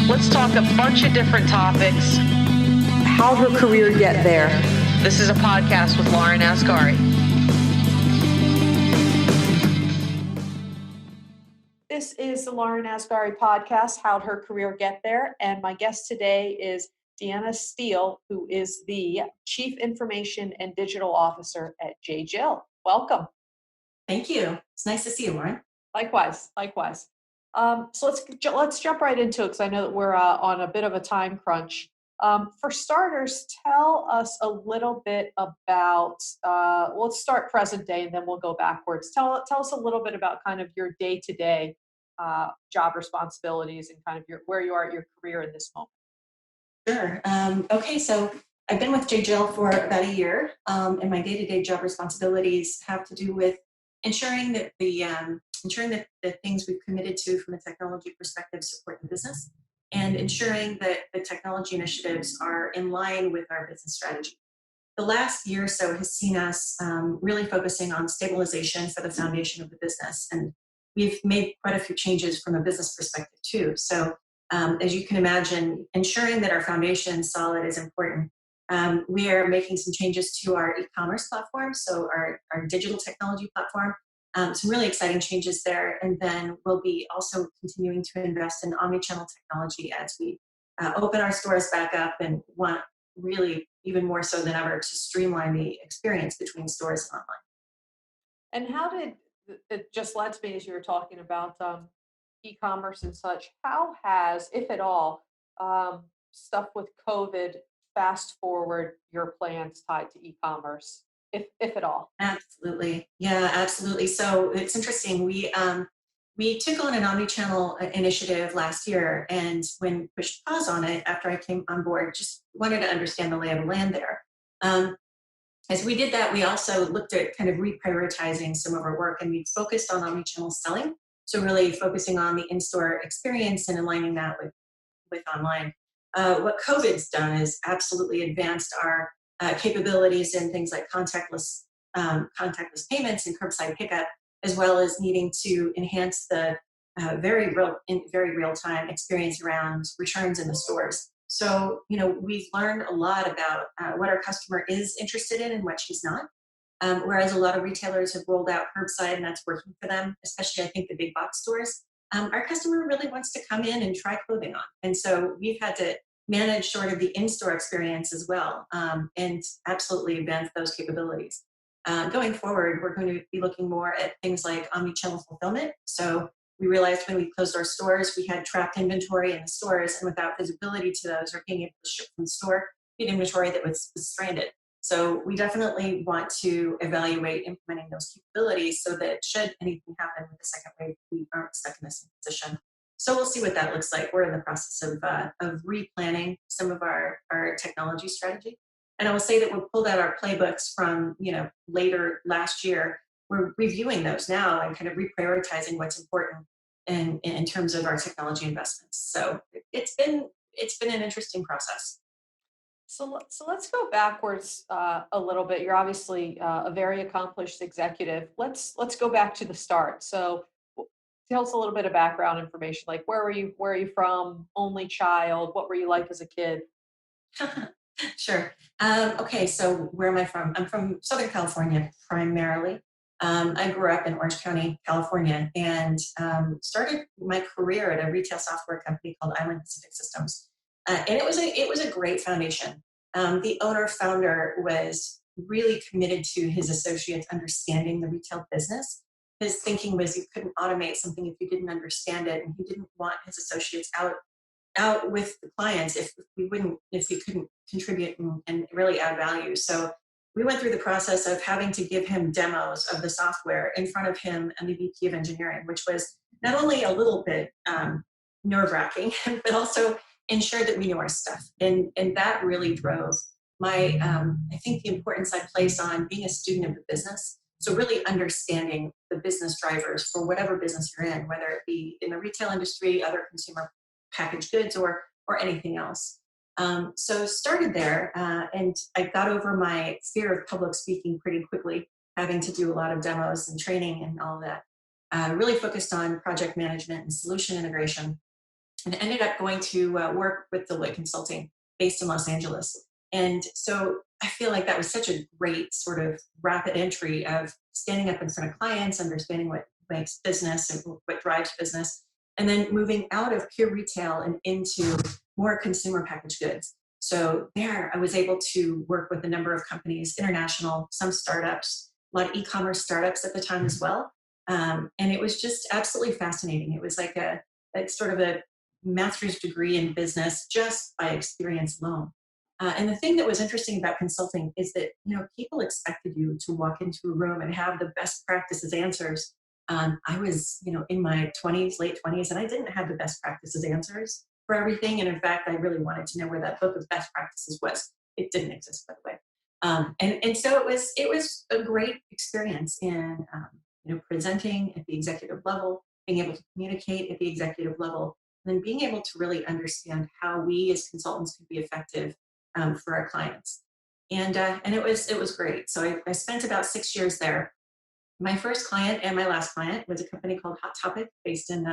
Let's talk a bunch of different topics. How'd her career get there? This is a podcast with Lauren Ascari. This is the Lauren Ascari podcast, How'd Her Career Get There? And my guest today is Deanna Steele, who is the Chief Information and Digital Officer at J. Jill. Welcome. Thank you. It's nice to see you, Lauren. Likewise. So let's jump right into it because I know that we're on a bit of a time crunch. For starters, tell us a little bit about, let's start present day and then we'll go backwards. Tell us a little bit about kind of your day-to-day job responsibilities and kind of where you are at your career in this moment. Sure. Okay, so I've been with J. Jill for about a year, and my day-to-day job responsibilities have to do with ensuring that the things we've committed to from a technology perspective support the business, and ensuring that the technology initiatives are in line with our business strategy. The last year or so has seen us really focusing on stabilization for the foundation of the business, and we've made quite a few changes from a business perspective too. So as you can imagine, ensuring that our foundation is solid is important. We are making some changes to our e-commerce platform, so our digital technology platform, some really exciting changes there. And then we'll be also continuing to invest in omnichannel technology as we open our stores back up and want really even more so than ever to streamline the experience between stores and online. And how did it just led me as you were talking about e-commerce and such, how has, if at all, stuff with COVID fast forward your plans tied to e-commerce, if at all? Absolutely. Yeah, absolutely. So it's interesting. We took on an omnichannel initiative last year, and when pushed pause on it after I came on board, just wanted to understand the lay of the land there. As we did that, we also looked at kind of reprioritizing some of our work, and we focused on omnichannel selling. So really focusing on the in-store experience and aligning that with online. What COVID's done is absolutely advanced our capabilities in things like contactless payments and curbside pickup, as well as needing to enhance the very real time experience around returns in the stores. So, we've learned a lot about what our customer is interested in and what she's not. Whereas a lot of retailers have rolled out curbside and that's working for them, especially I think the big box stores. Our customer really wants to come in and try clothing on. And so we've had to manage sort of the in-store experience as well, and absolutely advance those capabilities. Going forward, we're going to be looking more at things like omnichannel fulfillment. So we realized when we closed our stores, we had trapped inventory in the stores, and without visibility to those or being able to ship from the store, we had inventory that was stranded. So we definitely want to evaluate implementing those capabilities so that should anything happen with the second wave, we aren't stuck in the same position. So we'll see what that looks like. We're in the process of replanning some of our technology strategy. And I will say that we pulled out our playbooks from later last year. We're reviewing those now and kind of reprioritizing what's important in terms of our technology investments. So it's been an interesting process. So let's go backwards a little bit. You're obviously a very accomplished executive. Let's go back to the start. So tell us a little bit of background information, like where are you from, only child, what were you like as a kid? Sure. Okay, so where am I from? I'm from Southern California primarily. I grew up in Orange County, California, and started my career at a retail software company called Island Pacific Systems. And it was a great foundation. The founder was really committed to his associates understanding the retail business. His thinking was you couldn't automate something if you didn't understand it, and he didn't want his associates out with the clients if we couldn't contribute and really add value. So we went through the process of having to give him demos of the software in front of him and the VP of engineering, which was not only a little bit nerve-wracking, but also ensured that we knew our stuff. And that really drove my, I think the importance I place on being a student of the business. So really understanding the business drivers for whatever business you're in, whether it be in the retail industry, other consumer packaged goods, or anything else. So started there, and I got over my fear of public speaking pretty quickly, having to do a lot of demos and training and all that. Really focused on project management and solution integration. and ended up going to work with Deloitte Consulting based in Los Angeles. And so I feel like that was such a great sort of rapid entry of standing up in front of clients, understanding what makes business and what drives business, and then moving out of pure retail and into more consumer packaged goods. So there I was able to work with a number of companies, international, some startups, a lot of e-commerce startups at the time as well. And it was just absolutely fascinating. It was like a sort of a master's degree in business just by experience alone. And the thing that was interesting about consulting is that, people expected you to walk into a room and have the best practices answers. I was, in my 20s, late 20s, and I didn't have the best practices answers for everything. And in fact, I really wanted to know where that book of best practices was. It didn't exist, by the way. And so it was a great experience in, presenting at the executive level, being able to communicate at the executive level, and then being able to really understand how we as consultants could be effective for our clients. And it was great. So I spent about 6 years there. My first client and my last client was a company called Hot Topic based in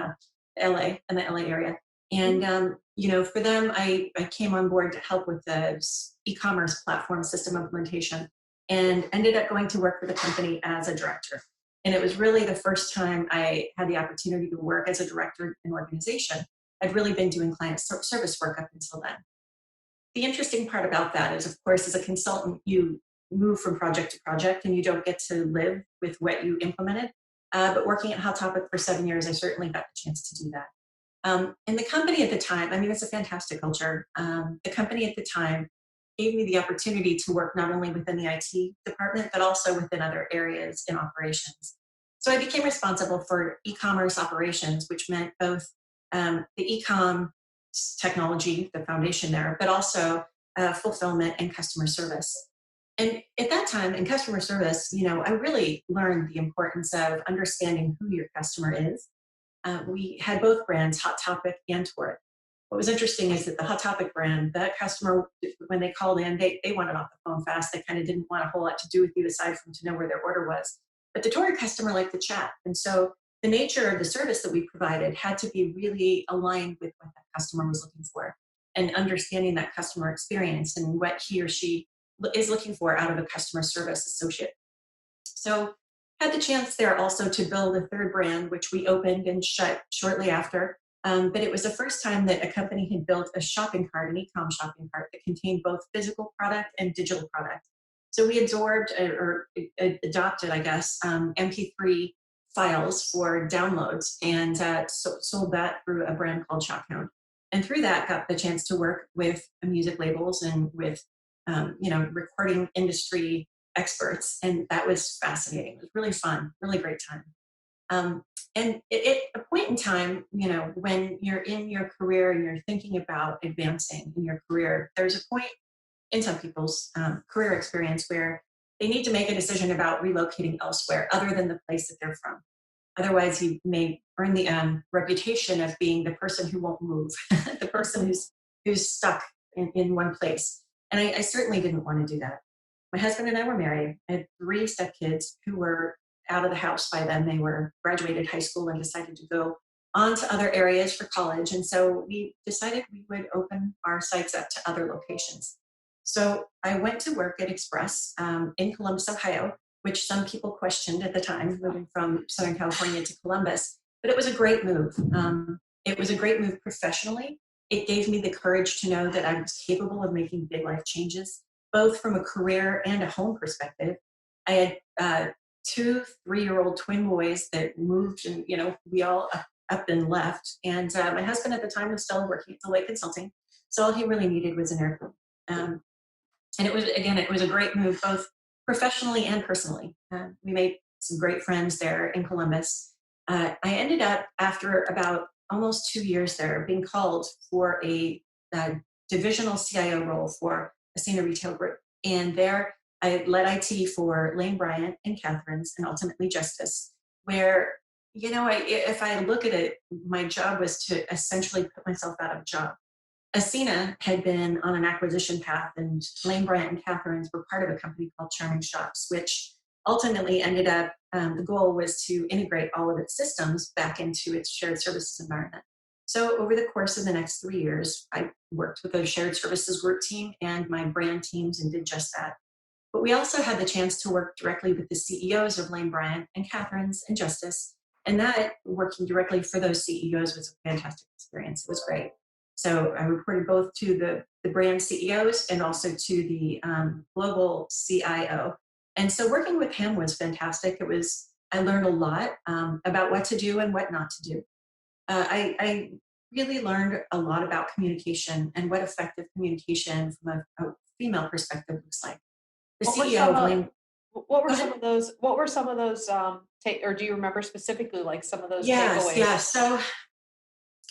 LA, in the LA area. And, for them, I came on board to help with the e-commerce platform system implementation and ended up going to work for the company as a director. And it was really the first time I had the opportunity to work as a director in an organization. I'd really been doing client service work up until then. The interesting part about that is, of course, as a consultant, you move from project to project and you don't get to live with what you implemented. But working at Hot Topic for 7 years, I certainly got the chance to do that. And the company at the time, it's a fantastic culture. The company at the time gave me the opportunity to work not only within the IT department, but also within other areas in operations. So I became responsible for e-commerce operations, which meant both the e-com technology, the foundation there, but also fulfillment and customer service. And at that time in customer service, I really learned the importance of understanding who your customer is. We had both brands, Hot Topic and Torrid. What was interesting is that the Hot Topic brand, that customer, when they called in, they wanted off the phone fast. They kind of didn't want a whole lot to do with you aside from to know where their order was. But the Torrid customer liked to chat. And so the nature of the service that we provided had to be really aligned with what that customer was looking for and understanding that customer experience and what he or she is looking for out of a customer service associate. So had the chance there also to build a third brand, which we opened and shut shortly after. But it was the first time that a company had built a shopping cart, an e-com shopping cart that contained both physical product and digital product. So we absorbed or adopted, I guess, MP3 files for downloads and sold that through a brand called Shockhound. And through that, got the chance to work with music labels and with, recording industry experts. And that was fascinating. It was really fun, really great time. And at a point in time, when you're in your career and you're thinking about advancing in your career, there's a point in some people's career experience where they need to make a decision about relocating elsewhere other than the place that they're from. Otherwise, you may earn the reputation of being the person who won't move, the person who's stuck in one place. And I certainly didn't want to do that. My husband and I were married. I had 3 stepkids who were out of the house by then. They were graduated high school and decided to go on to other areas for college. And so we decided we would open our sites up to other locations. So I went to work at Express in Columbus, Ohio, which some people questioned at the time, moving from Southern California to Columbus. But it was a great move. It was a great move professionally. It gave me the courage to know that I was capable of making big life changes, both from a career and a home perspective. I had 2 3-year-old twin boys that moved, and we all up and left. And my husband at the time was still working at Deloitte Consulting, so all he really needed was an airplane. And it was a great move, both professionally and personally. We made some great friends there in Columbus. I ended up, after about almost 2 years there, being called for a divisional CIO role for a senior retail group. And there I led IT for Lane Bryant and Catherine's and ultimately Justice, where, if I look at it, my job was to essentially put myself out of a job. Ascena had been on an acquisition path, and Lane Bryant and Catherine's were part of a company called Charming Shops, which ultimately ended up, the goal was to integrate all of its systems back into its shared services environment. So over the course of the next 3 years, I worked with a shared services work team and my brand teams and did just that. But we also had the chance to work directly with the CEOs of Lane Bryant and Catherine's and Justice. And that working directly for those CEOs was a fantastic experience. It was great. So I reported both to the brand CEOs and also to the global CIO. And so working with him was fantastic. I learned a lot about what to do and what not to do. I really learned a lot about communication and what effective communication from a female perspective looks like. The What were CEO some of of Lane. what were Go some ahead. of those what were some of those take or do you remember specifically like some of those Yes, takeaways? yes. So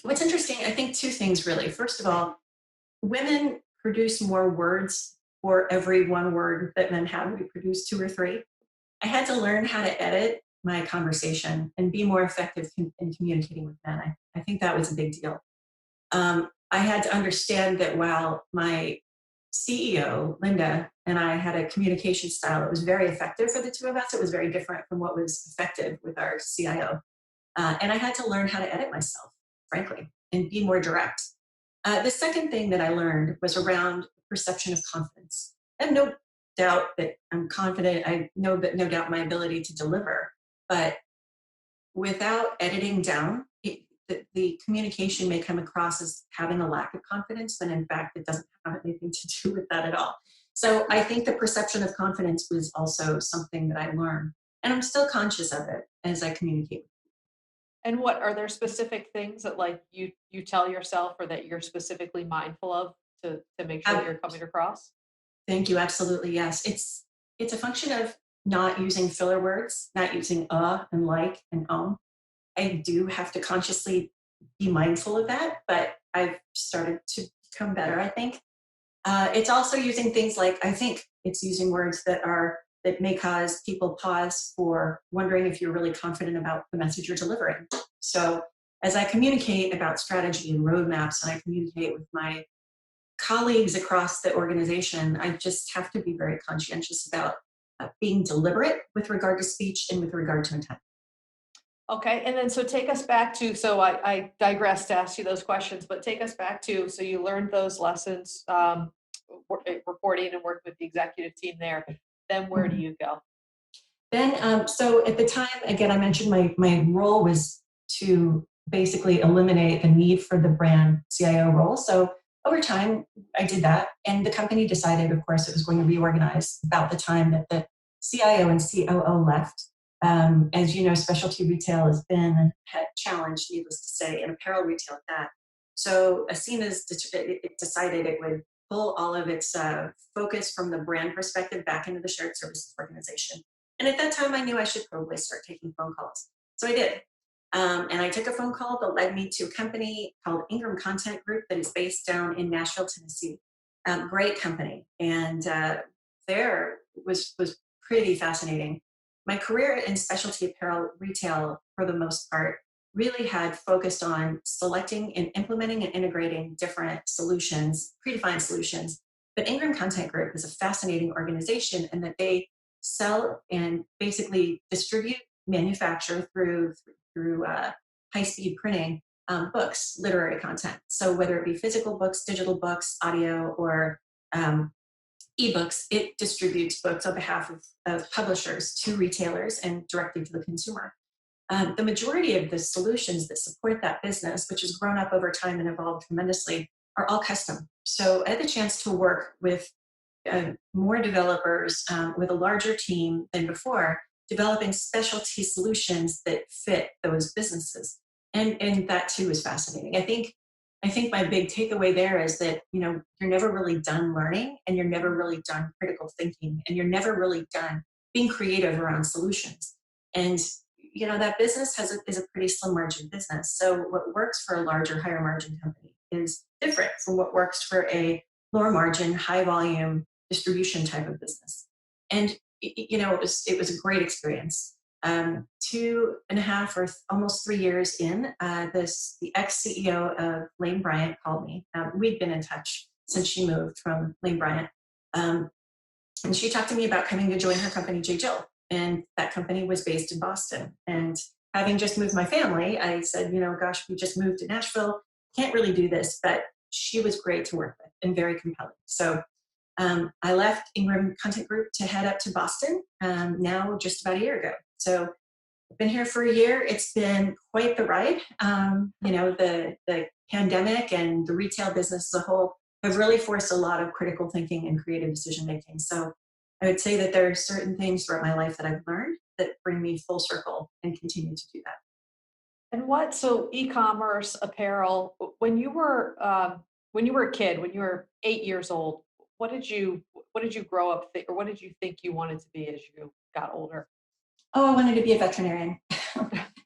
what's interesting, I think two things really. First of all, women produce more words for every one word that men have. We produce two or three. I had to learn how to edit my conversation and be more effective in communicating with men. I think that was a big deal. I had to understand that while my CEO, Linda, and I had a communication style that was very effective for the two of us, it was very different from what was effective with our CIO. And I had to learn how to edit myself, frankly, and be more direct. The second thing that I learned was around perception of confidence. I have no doubt that I'm confident. I know that no doubt my ability to deliver, but without editing down, the communication may come across as having a lack of confidence, when in fact it doesn't have anything to do with that at all. So I think the perception of confidence was also something that I learned, and I'm still conscious of it as I communicate. And what are there specific things that like you tell yourself or that you're specifically mindful of to make sure that Ab- you're coming across? Thank you. Absolutely, yes. It's a function of not using filler words, not using and like and I do have to consciously be mindful of that, but I've started to become better, I think. It's also using things like, I think it's using words that may cause people pause for wondering if you're really confident about the message you're delivering. So as I communicate about strategy and roadmaps and I communicate with my colleagues across the organization, I just have to be very conscientious about being deliberate with regard to speech and with regard to intent. Okay, and then so take us back to, so I digress to ask you those questions, but take us back to, so you learned those lessons, reporting and working with the executive team there. Then where do you go? Then, so at the time, again, I mentioned my role was to basically eliminate the need for the brand CIO role. So over time, I did that. And the company decided, of course, it was going to reorganize about the time that the CIO and COO left. As you know, specialty retail has been challenged, needless to say, and apparel retail at that. So Asena's it decided it would pull all of its focus from the brand perspective back into the shared services organization. And at that time, I knew I should probably start taking phone calls. So I did. And I took a phone call that led me to a company called Ingram Content Group that is based down in Nashville, Tennessee. Great company. And there was pretty fascinating. My career in specialty apparel retail, for the most part, really had focused on selecting and implementing and integrating different solutions, predefined solutions. But Ingram Content Group is a fascinating organization in that they sell and basically distribute, manufacture through high-speed printing books, literary content. So whether it be physical books, digital books, audio, or ebooks, it distributes books on behalf of publishers to retailers and directly to the consumer. The majority of the solutions that support that business, which has grown up over time and evolved tremendously, are all custom. So I had the chance to work with more developers with a larger team than before, developing specialty solutions that fit those businesses. And that too is fascinating. I think my big takeaway there is that, you're never really done learning, and you're never really done critical thinking, and you're never really done being creative around solutions. And that business is a pretty slim margin business. So what works for a larger, higher margin company is different from what works for a lower margin, high volume distribution type of business. And it was a great experience. 2.5 or almost 3 years in, the ex-CEO of Lane Bryant called me. We'd been in touch since she moved from Lane Bryant. And she talked to me about coming to join her company, J. Jill. And that company was based in Boston. And having just moved my family, I said, gosh, we just moved to Nashville. can't really do this, but she was great to work with and very compelling. So I left Ingram Content Group to head up to Boston now just about a year ago. So I've been here for a year. It's been quite the ride. The pandemic and the retail business as a whole have really forced a lot of critical thinking and creative decision making. So I would say that there are certain things throughout my life that I've learned that bring me full circle and continue to do that. And so e-commerce, apparel, when you were a kid, when you were 8 years old, what did you grow up or what did you think you wanted to be as you got older? Oh, I wanted to be a veterinarian.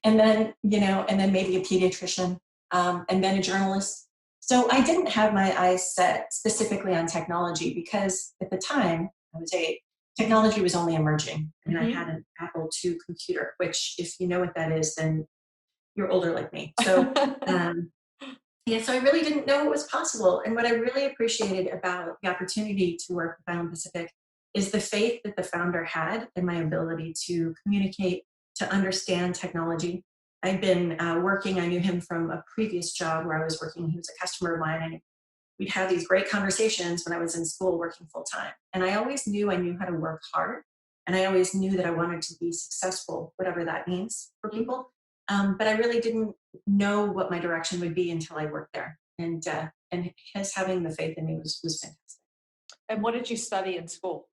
and then maybe a pediatrician, and then a journalist. So I didn't have my eyes set specifically on technology because at the time, I was 8, technology was only emerging. And I had an Apple II computer, which if you know what that is, then you're older like me. So so I really didn't know what was possible. And what I really appreciated about the opportunity to work with Island Pacific is the faith that the founder had in my ability to communicate, to understand technology. I'd been working, I knew him from a previous job where I was working. He was a customer of mine, and we'd have these great conversations when I was in school working full time. And I always knew I knew how to work hard. And I always knew that I wanted to be successful, whatever that means for people. But I really didn't know what my direction would be until I worked there. And his having the faith in me was fantastic. And what did you study in school?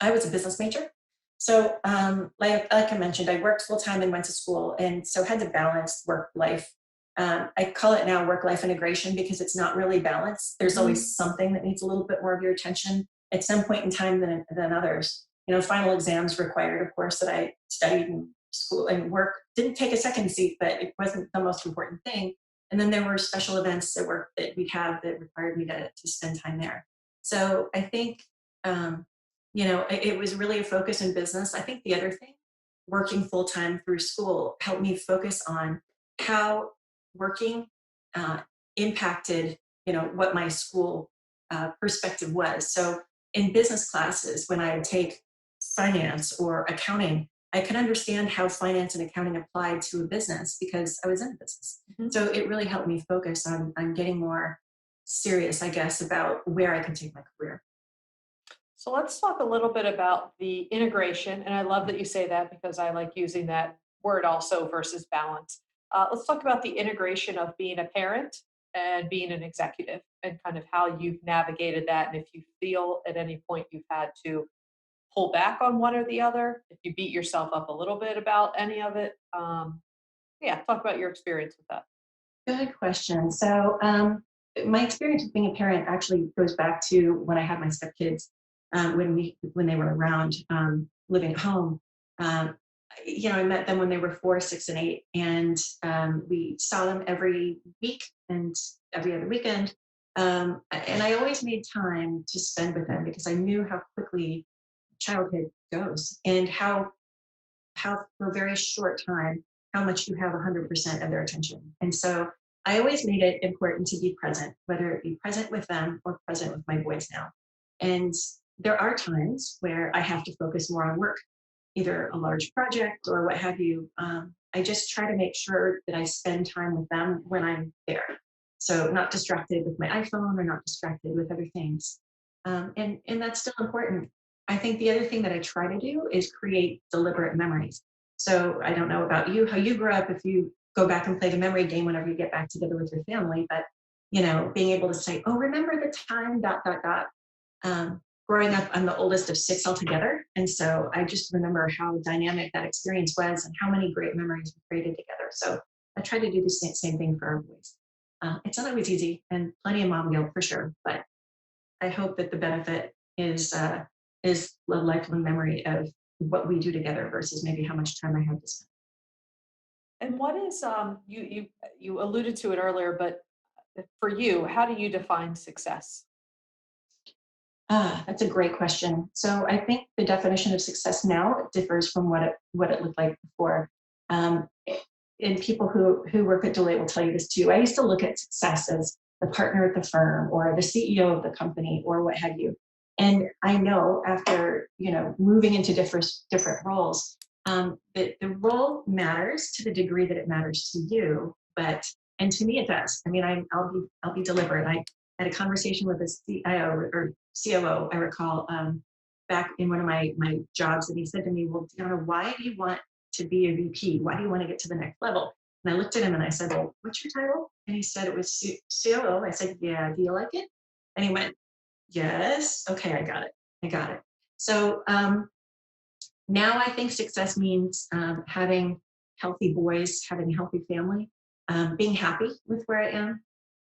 I was a business major. So like I mentioned, I worked full time and went to school, and so had to balance work life. I call it now work-life integration because it's not really balanced. There's always something that needs a little bit more of your attention at some point in time than others. Final exams required, of course, that I studied in school, and work didn't take a second seat, but it wasn't the most important thing. And then there were special events at work that we'd have that required me to spend time there. So I think, it was really a focus in business. I think the other thing, working full time through school helped me focus on how working impacted, what my school perspective was. So in business classes, when I would take finance or accounting, I could understand how finance and accounting applied to a business because I was in a business. Mm-hmm. So it really helped me focus on getting more serious, I guess, about where I could take my career. So let's talk a little bit about the integration. And I love that you say that because I like using that word also versus balance. Let's talk about the integration of being a parent and being an executive and kind of how you've navigated that. And if you feel at any point you've had to pull back on one or the other, if you beat yourself up a little bit about any of it. Talk about your experience with that. Good question. So my experience with being a parent actually goes back to when I had my stepkids, when they were around, living at home. I met them when they were 4, 6, and 8, and we saw them every week and every other weekend. And I always made time to spend with them because I knew how quickly childhood goes and how for a very short time, how much you have 100% of their attention. And so I always made it important to be present, whether it be present with them or present with my boys now. And there are times where I have to focus more on work, either a large project or what have you. I just try to make sure that I spend time with them when I'm there. So not distracted with my iPhone or not distracted with other things. And that's still important. I think the other thing that I try to do is create deliberate memories. So I don't know about you, how you grew up, if you go back and play the memory game whenever you get back together with your family, but, being able to say, oh, remember the time, ... Growing up, I'm the oldest of 6 altogether. And so I just remember how dynamic that experience was and how many great memories we created together. So I try to do the same thing for our boys. It's not always easy and plenty of mom guilt for sure, but I hope that the benefit is a lifelong memory of what we do together versus maybe how much time I have to spend. And what is, you alluded to it earlier, but for you, how do you define success? That's a great question. So I think the definition of success now differs from what it looked like before. And people who work at Deloitte will tell you this too. I used to look at success as the partner at the firm or the CEO of the company or what have you. And I know after moving into different roles, that the role matters to the degree that it matters to you, but And to me, it does. I mean, I'll be deliberate. I had a conversation with a CIO or COO, I recall, back in one of my jobs, and he said to me, "Well, Deanna, why do you want to be a VP? Why do you want to get to the next level?" And I looked at him and I said, "Well, what's your title?" And he said it was COO. I said, "Yeah, do you like it?" And he went, "Yes." Okay, I got it. I got it. So now I think success means having healthy boys, having a healthy family, being happy with where I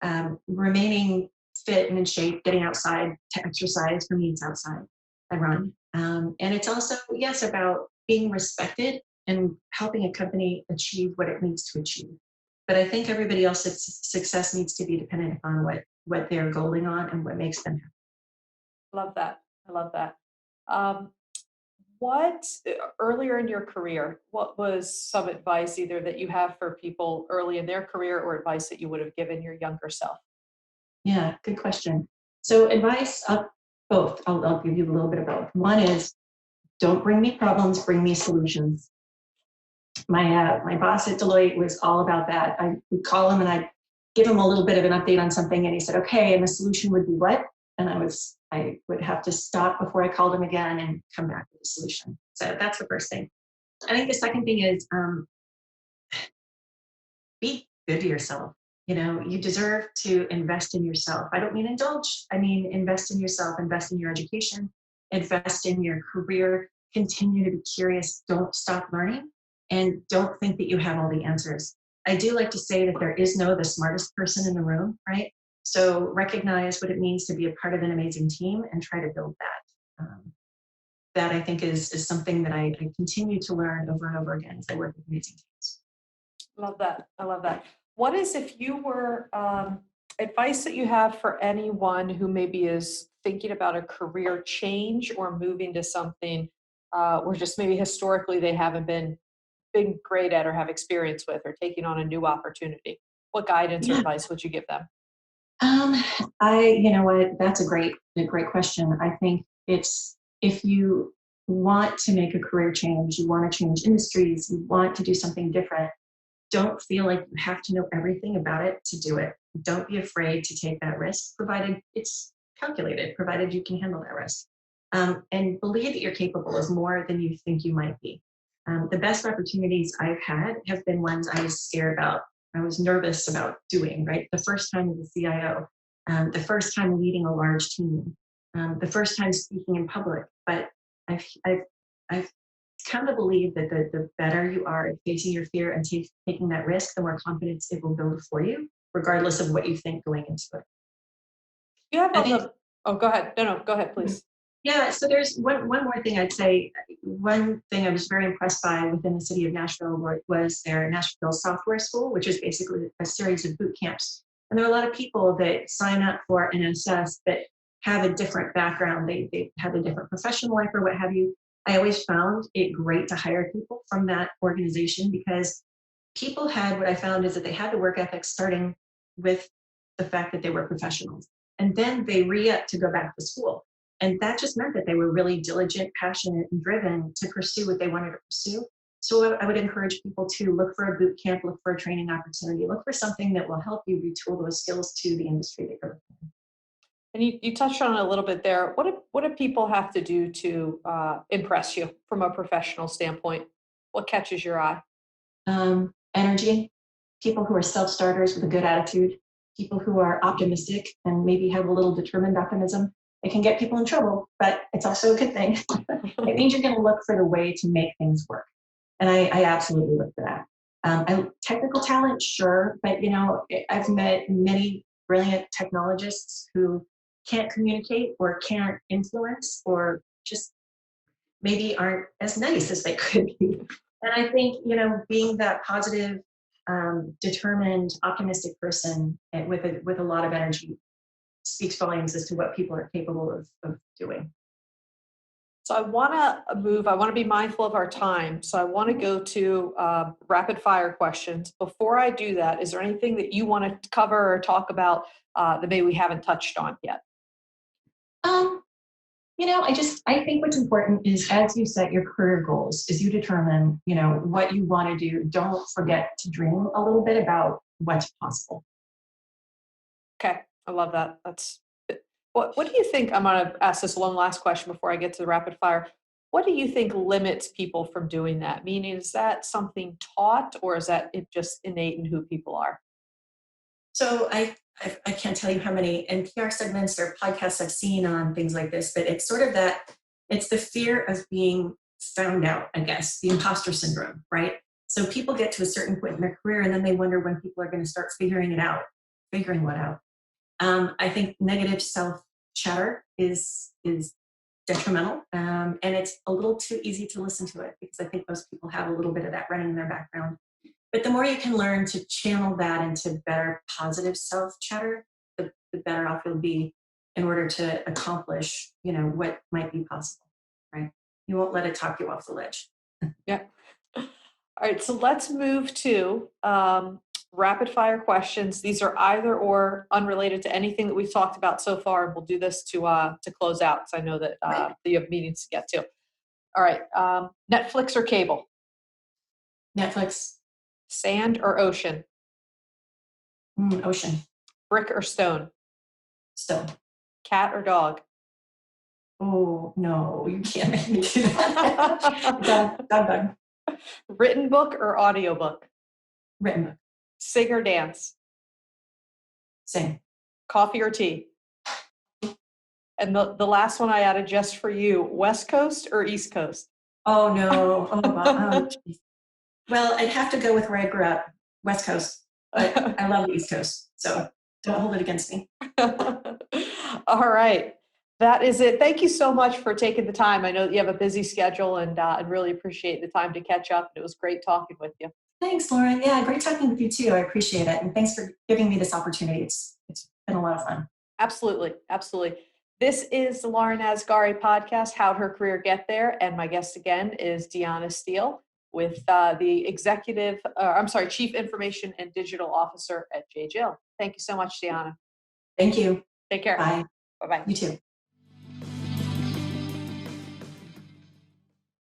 am, remaining fit and in shape, getting outside to exercise. For me, it's outside. I run. And it's also, yes, about being respected and helping a company achieve what it needs to achieve. But I think everybody else's success needs to be dependent upon what they're goaling on and what makes them happy. Love that. I love that. Um, what earlier in your career, what was some advice either that you have for people early in their career or advice that you would have given your younger self? Yeah, good question. So advice, both. I'll give you a little bit of both. One is don't bring me problems, bring me solutions. My boss at Deloitte was all about that. I would call him and I'd give him a little bit of an update on something, and he said, "Okay, and the solution would be what?" And I would have to stop before I called him again and come back with a solution. So that's the first thing. I think the second thing is be good to yourself. You know, you deserve to invest in yourself. I don't mean indulge. I mean invest in yourself, invest in your education, invest in your career, continue to be curious, don't stop learning, and don't think that you have all the answers. I do like to say that there is no the smartest person in the room, right? So recognize what it means to be a part of an amazing team and try to build that. That I think is something that I continue to learn over and over again as I work with amazing teams. Love that. I love that. What is, if you were, advice that you have for anyone who maybe is thinking about a career change or moving to something where just maybe historically they haven't been great at or have experience with, or taking on a new opportunity? What guidance or Yeah. advice would you give them? Um, you know what, that's a great question. I think it's, if you want to make a career change, you want to change industries, you want to do something different, don't feel like you have to know everything about it to do it. Don't be afraid to take that risk, provided it's calculated, provided you can handle that risk. And believe that you're capable of more than you think you might be. The best opportunities I've had have been ones I was scared about. I was nervous about doing, right? The first time as a CIO, the first time leading a large team, the first time speaking in public. But I've come to believe that the better you are at facing your fear and taking that risk, the more confidence it will build for you, regardless of what you think going into it. You have I all think, the, oh, go ahead. No, go ahead, please. yeah, so there's one more thing I'd say. One thing I was very impressed by within the city of Nashville was their Nashville Software School, which is basically a series of boot camps. And there are a lot of people that sign up for NSS that have a different background. They have a different professional life or what have you. I always found it great to hire people from that organization, because people had, what I found is that they had the work ethic starting with the fact that they were professionals. And then they re-upped to go back to school. And that just meant that they were really diligent, passionate, and driven to pursue what they wanted to pursue. So I would encourage people to look for a boot camp, look for a training opportunity, look for something that will help you retool those skills to the industry that you're looking in. And you touched on it a little bit there. What do people have to do to impress you from a professional standpoint? What catches your eye? Energy, people who are self-starters with a good attitude, people who are optimistic and maybe have a little determined optimism. It can get people in trouble, but it's also a good thing. It means you're going to look for the way to make things work. And I absolutely look for that. Technical talent, sure, but you know, I've met many brilliant technologists who can't communicate or can't influence or just maybe aren't as nice as they could be. And I think, you know, being that positive, determined, optimistic person and with a lot of energy speaks volumes as to what people are capable of doing. So I want to be mindful of our time. So I want to go to rapid fire questions. Before I do that, is there anything that you want to cover or talk about that maybe we haven't touched on yet? You know, I think what's important is, as you set your career goals, as you determine, you know, what you want to do, don't forget to dream a little bit about what's possible. Okay, I love that. That's what do you think? I'm going to ask this one last question before I get to the rapid fire. What do you think limits people from doing that? Meaning, is that something taught, or is that it just innate in who people are? So I can't tell you how many NPR segments or podcasts I've seen on things like this, but it's sort of that, it's the fear of being found out, I guess, the imposter syndrome, right? So people get to a certain point in their career and then they wonder when people are going to start figuring what out. I think negative self chatter is detrimental, and it's a little too easy to listen to it because I think most people have a little bit of that running in their background. But the more you can learn to channel that into better positive self chatter, the better off you'll be in order to accomplish, what might be possible, right? You won't let it talk you off the ledge. Yeah. All right, so let's move to rapid fire questions. These are either or, unrelated to anything that we've talked about so far, and we'll do this to close out because I know that Right. you have meetings to get to. All right, Netflix or cable? Netflix. Sand or ocean? Ocean. Brick or stone? Stone. Cat or dog? Oh, no, you can't make me do that. Dog. Written book or audiobook? Written book. Sing or dance? Sing. Coffee or tea? And the last one I added just for you, West Coast or East Coast? Oh, no. Oh, wow. Oh, well, I'd have to go with where I grew up, West Coast. But I love the East Coast, so don't hold it against me. All right. That is it. Thank you so much for taking the time. I know that you have a busy schedule, and I really appreciate the time to catch up. It was great talking with you. Thanks, Lauren. Yeah, great talking with you too. I appreciate it. And thanks for giving me this opportunity. It's been a lot of fun. Absolutely. Absolutely. This is the Lauren Asghari podcast, How'd Her Career Get There? And my guest again is Deanna Steele with the Chief Information and Digital Officer at J. Jill. Thank you so much, Deanna. Thank you. Take care. Bye. Bye-bye. You too.